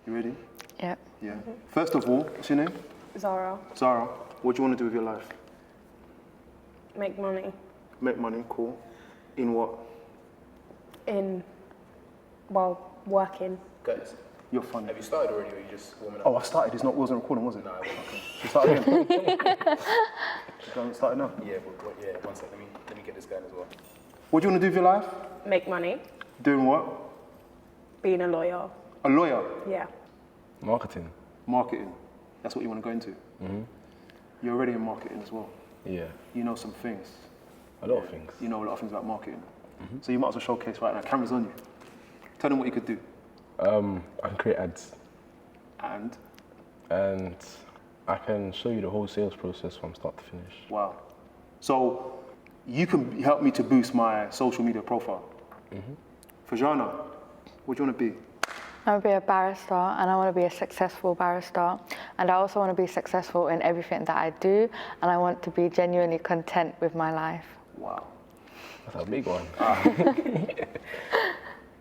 You ready? Yep. Yeah. First of all, what's your name? Zara, Zara. What do you want to do with your life? make money Make money, cool. In what? working. Guys, You're funny. have you started already or are you just warming up? Oh, I started. It wasn't recording, was it? No, Okay. You started again. You haven't started now. yeah, but one sec, let me get this going as well. What do you want to do with your life? Make money, Doing what? being a lawyer. A lawyer. Yeah. Marketing. Marketing. That's what you want to go into. You're already in marketing as well. Yeah. You know some things. A lot of things. You know a lot of things about marketing. So you might as well showcase right now. Camera's on you. Tell them what you could do. I can create ads And and I can show you the whole sales process from start to finish. wow. So you can help me to boost my social media profile. Fajana, what do you want to be? I want to be a barrister, and I want to be a successful barrister, and I also want to be successful in everything that I do, and I want to be genuinely content with my life. Wow. That's a big one.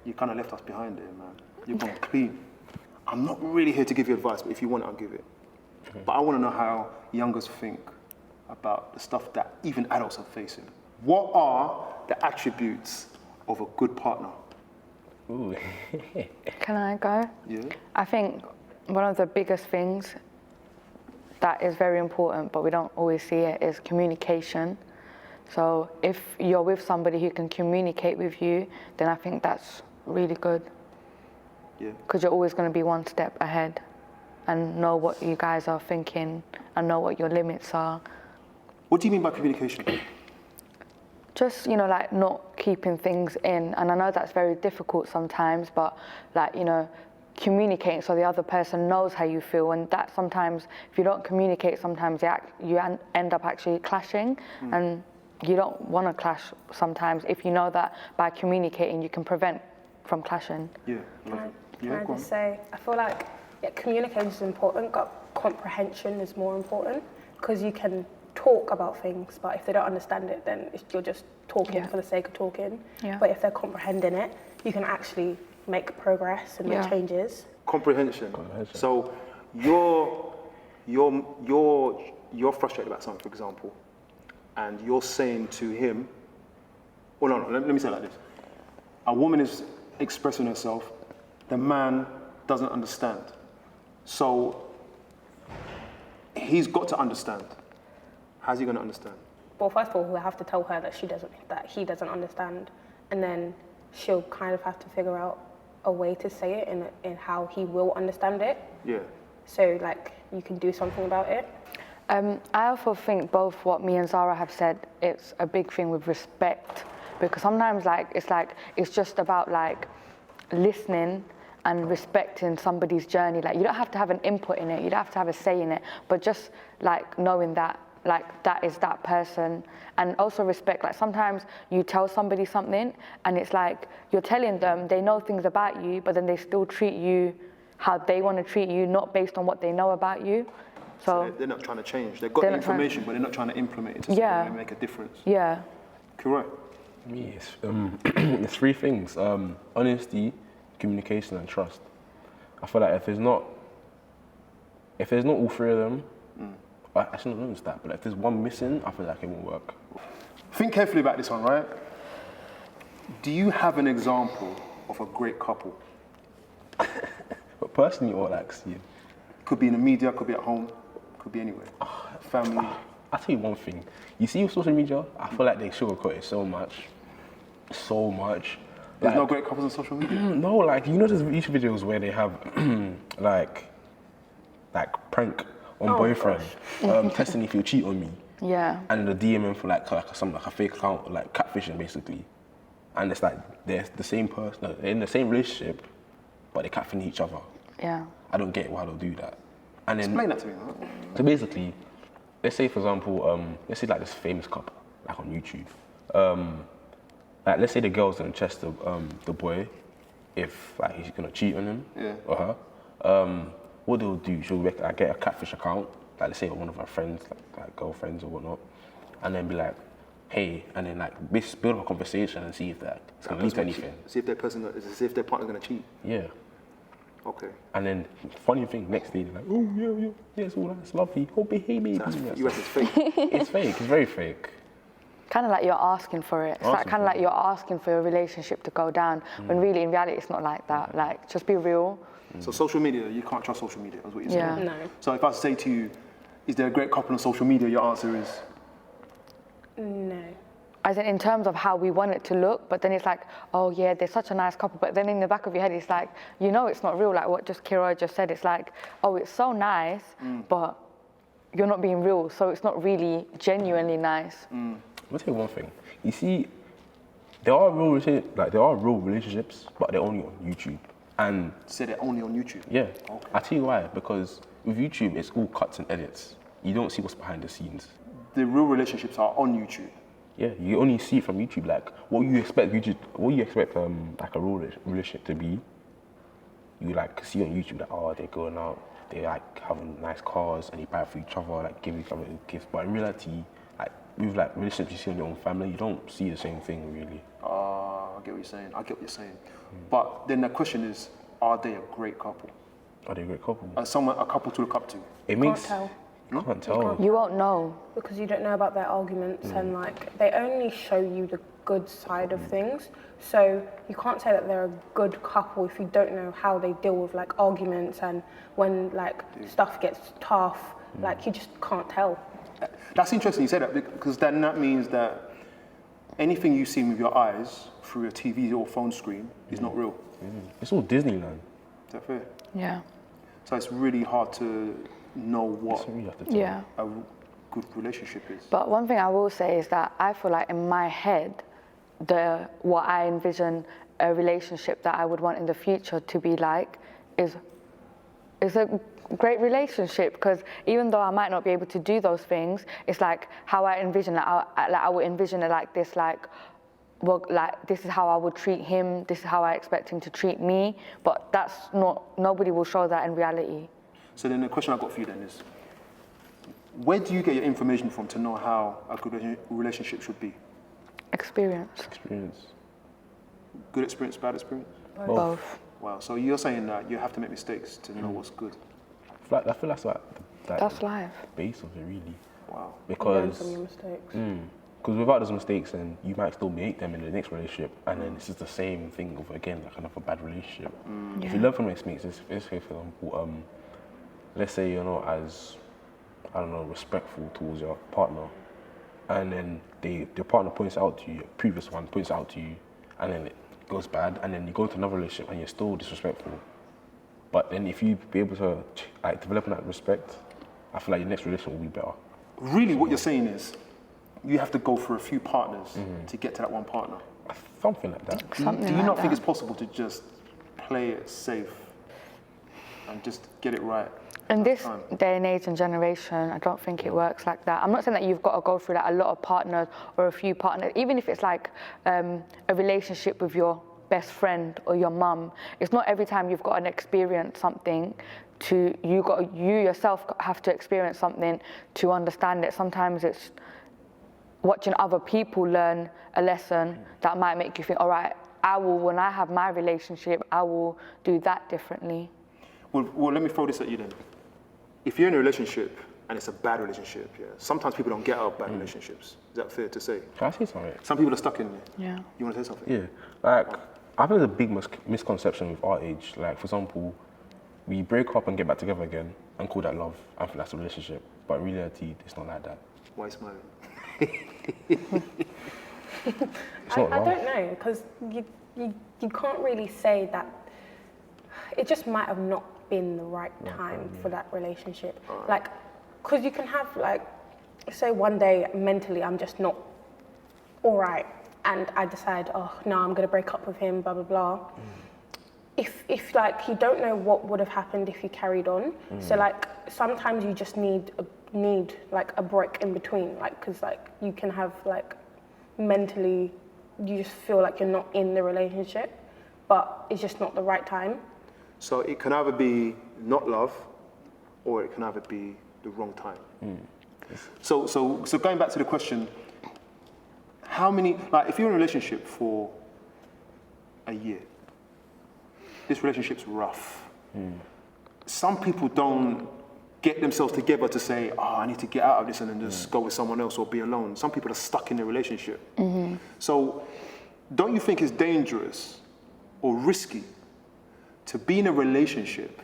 You kind of left us behind there, man. You've gone clean. I'm not really here to give you advice, but if you want it, I'll give it. But I want to know how youngers think about the stuff that even adults are facing. What are the attributes of a good partner? Ooh. Can I go? Yeah? I think one of the biggest things that is very important, but we don't always see it, is communication. So if you're with somebody who can communicate with you, then I think that's really good. Yeah. Because you're always going to be one step ahead and know what you guys are thinking and know what your limits are. What do you mean by communication? Just, like not keeping things in. And I know that's very difficult sometimes, but communicating so the other person knows how you feel. And that sometimes, if you don't communicate, sometimes you end up actually clashing. And you don't want to clash sometimes if you know that by communicating you can prevent from clashing. Yeah. Can I just say, I feel like communication is important, but comprehension is more important, because you can talk about things, but if they don't understand it, then you're just talking for the sake of talking. Yeah. But if they're comprehending it, you can actually make progress and make changes. Comprehension. So you're frustrated about something, for example, and you're saying to him, well, no, let me say it like this. A woman is expressing herself, the man doesn't understand. So he's got to understand. How's he going to understand? Well, first of all, we'll have to tell her that he doesn't understand, and then she'll kind of have to figure out a way to say it in how he will understand it. Yeah. So, you can do something about it. I also think both what me and Zara have said, it's a big thing with respect, because sometimes it's just about listening and respecting somebody's journey. You don't have to have an input in it, you don't have to have a say in it, but just knowing that that is that person. And also respect, sometimes you tell somebody something and it's you're telling them, they know things about you, but then they still treat you how they want to treat you, not based on what they know about you. So they're not trying to change. They've got the information, but they're not trying to implement it into something that make a difference. Yeah. Correct. Me, it's three things: honesty, communication, and trust. I feel like if there's not all three of them, I shouldn't notice that. But if there's one missing, I feel like it won't work. Think carefully about this one, right? Do you have an example of a great couple? But personally, or see. Could be in the media, could be at home, could be anywhere. Family. I'll tell you one thing. You see with social media, I feel like they sugarcoat it so much. There's no great couples on social media? No, there's YouTube videos where they have like prank on boyfriend, testing if you cheat on me. Yeah. And the DMing for a fake account, catfishing basically. And it's they're the same person, they're in the same relationship, but they're catfishing each other. Yeah. I don't get why they'll do that. And then, explain that to me. So basically, let's say for example, let's say this famous couple, on YouTube. Let's say the girl's gonna test the boy if he's gonna cheat on him or her. What they'll do, she'll get a catfish account, let's say one of her friends, like girlfriends or whatnot, and then be like, hey, and then build up a conversation and see if it's gonna lead to anything. See if their partner's gonna cheat. Yeah. Okay. And then, funny thing, next day, they're like, oh, yeah, it's all nice, lovely. Oh, behave, baby. You reckon it's fake? It's fake, it's very fake. Kind of like you're asking for it. It's like kind of like you're asking for your relationship to go down, when really in reality it's not like that. Like, just be real. So social media, you can't trust social media, is what you're saying? Yeah. No. So if I say to you, is there a great couple on social media, your answer is? No. As in terms of how we want it to look, but then it's like, oh yeah, they're such a nice couple, but then in the back of your head, it's like, you know it's not real, like what just Kira just said, it's like, oh, it's so nice, but you're not being real, so it's not really genuinely nice. I'll tell you one thing. You see, there are real relationships, but they're only on YouTube. And Say they're only on YouTube? yeah, Okay. I'll tell you why. Because with YouTube, it's all cuts and edits. You don't see what's behind the scenes. The real relationships are on YouTube. Yeah, you only see it from YouTube. Like what you expect like a real relationship to be. You like see on YouTube that they're going out, they like having nice cars and they buy it for each other, like give each other gifts. But in reality, like with like relationships you see in your own family, you don't see the same thing really. I get what you're saying. But then the question is, are they a great couple? Are they a great couple? A couple to look up to? It Can't makes tell. can't tell. You won't know. Because you don't know about their arguments and like they only show you the good side of things. So you can't say that they're a good couple if you don't know how they deal with like arguments and when like stuff gets tough. Like you just can't tell. That's interesting you say that, because then that means that anything you see with your eyes through a TV or phone screen is not real. It's all Disneyland. Is that fair? Yeah. So it's really hard to know what That's what you have to tell. Yeah. a good relationship is. But one thing I will say is that I feel like in my head, what I envision a relationship that I would want in the future to be like is a great relationship, because even though I might not be able to do those things, it's like how I envision it. I would envision it like this, like, well, like this is how I would treat him, this is how I expect him to treat me, but nobody will show that in reality. So then the question I've got for you then is, where do you get your information from to know how a good relationship should be? Experience. Good experience, bad experience? Both. Wow, so you're saying that you have to make mistakes to know what's good. I feel that's like That's life. the base of it really. Wow. Learn Because from your mistakes. Because without those mistakes, then you might still make them in the next relationship, and then it's just the same thing over again, like another bad relationship. If you learn from your mistakes, let's say for example, let's say you're not as, I don't know, respectful towards your partner, and then your partner points out to you, your previous one points out to you, and then it goes bad, and then you go into another relationship and you're still disrespectful. But then if you be able to like develop that respect, I feel like your next relationship will be better. Really, what you're saying is, you have to go for a few partners to get to that one partner. Something like that. Something Do you like not think that. it's possible to just play it safe and just get it right? In this time? day and age and generation, I don't think it works like that. I'm not saying that you've got to go through like a lot of partners or a few partners, even if it's like a relationship with your best friend or your mum. It's not every time you've got to experience something you yourself have to experience something to understand it. Sometimes it's watching other people learn a lesson that might make you think, all right, when I have my relationship, I will do that differently. Well, let me throw this at you then. If you're in a relationship and it's a bad relationship, sometimes people don't get out of bad relationships. Is that fair to say? Can I say something? Some people are stuck in there. Yeah. You want to say something? Yeah, like I think there's a big misconception with our age. Like for example, we break up and get back together again and call that love. I think that's a relationship, but in reality, it's not like that. Why are you smiling? It's not I love. don't know, because you can't really say that. It just might have not been the right time for that relationship. Like, because you can have like, say one day mentally I'm just not all right, and I decide, oh no, I'm gonna break up with him, blah blah blah. If like you don't know what would have happened if you carried on, so like sometimes you just need like a break in between, like because like you can have like mentally you just feel like you're not in the relationship, but it's just not the right time. So it can either be not love, or it can either be the wrong time. So going back to the question, how many, like if you're in a relationship for a year, this relationship's rough, Some people don't get themselves together to say, oh, I need to get out of this and then just go with someone else or be alone. Some people are stuck in a relationship. So don't you think it's dangerous or risky to be in a relationship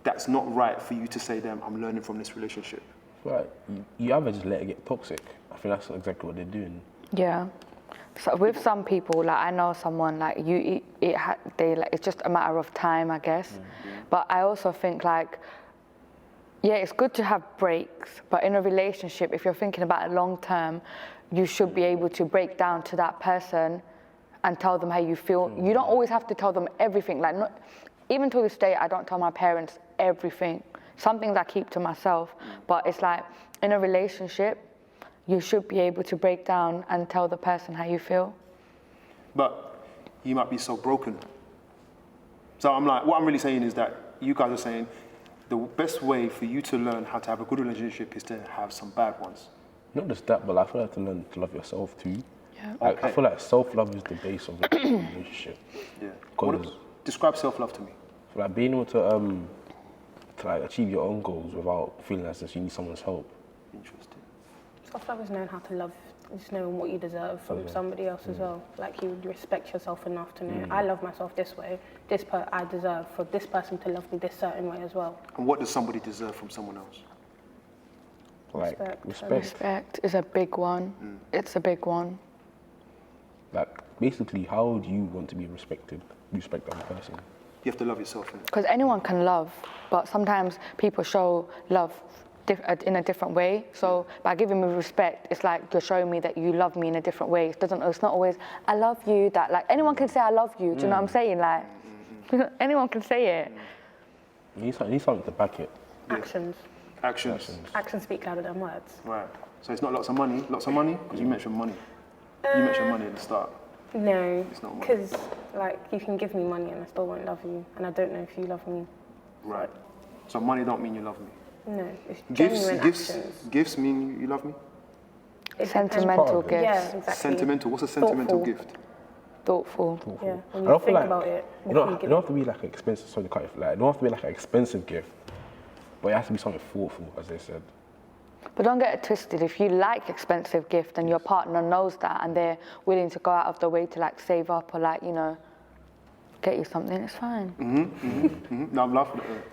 that's not right for you to say, damn, I'm learning from this relationship? Right. You either just let it get toxic. I think that's exactly what they're doing. Yeah. So with some people, like I know someone like it's just a matter of time, I guess. But I also think like, yeah, it's good to have breaks, but in a relationship, if you're thinking about it long term, you should be able to break down to that person and tell them how you feel. You don't always have to tell them everything. Like, even to this day, I don't tell my parents everything. Some things I keep to myself, but it's like in a relationship, you should be able to break down and tell the person how you feel. But you might be so broken. So I'm like, what I'm really saying is that you guys are saying the best way for you to learn how to have a good relationship is to have some bad ones. Not just that, but I feel like to learn to love yourself too. Yeah. Like, I feel like self-love is the base of a relationship. Yeah. Describe self-love to me. So like being able to like achieve your own goals without feeling as if you need someone's help. Interesting. Self-love is knowing how to love, is knowing what you deserve from somebody else as well. Like you respect yourself enough to know, I love myself this way, I deserve for this person to love me this certain way as well. And what does somebody deserve from someone else? Like respect. Respect is a big one. It's a big one. Like basically, how do you want to be respected? Respect the other person. You have to love yourself. Because anyone can love, but sometimes people show love in a different way. So by giving me respect, it's like you're showing me that you love me in a different way. It's not always, I love you, that like anyone can say I love you. Do you know what I'm saying? Like, anyone can say it. You need something to back it. Actions. Actions. Actions speak louder than words. Right. So it's not lots of money? Lots of money? Because you mentioned money. You mentioned money at the start. No, It's not money. because like you can give me money and I still won't love you, and I don't know if you love me. Right. So money don't mean you love me. No, it's genuine actions. Gifts mean you love me? Sentimental gifts. Yeah, exactly. Sentimental. What's a sentimental Thoughtful. gift? Thoughtful. Yeah, when I you don't feel think like about it, it don't have to be like an expensive. Sorry, to cut you. Like, it don't have to be like an expensive gift, but it has to be something thoughtful, as they said. But don't get it twisted. If you like expensive gift and your partner knows that and they're willing to go out of their way to like save up or like, you know, get you something, it's fine. No, I'm laughing at her.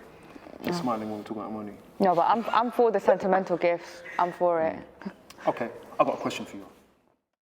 She's smiling when we're talking about money. No, but I'm for the sentimental gifts. I'm for it. Okay, I've got a question for you.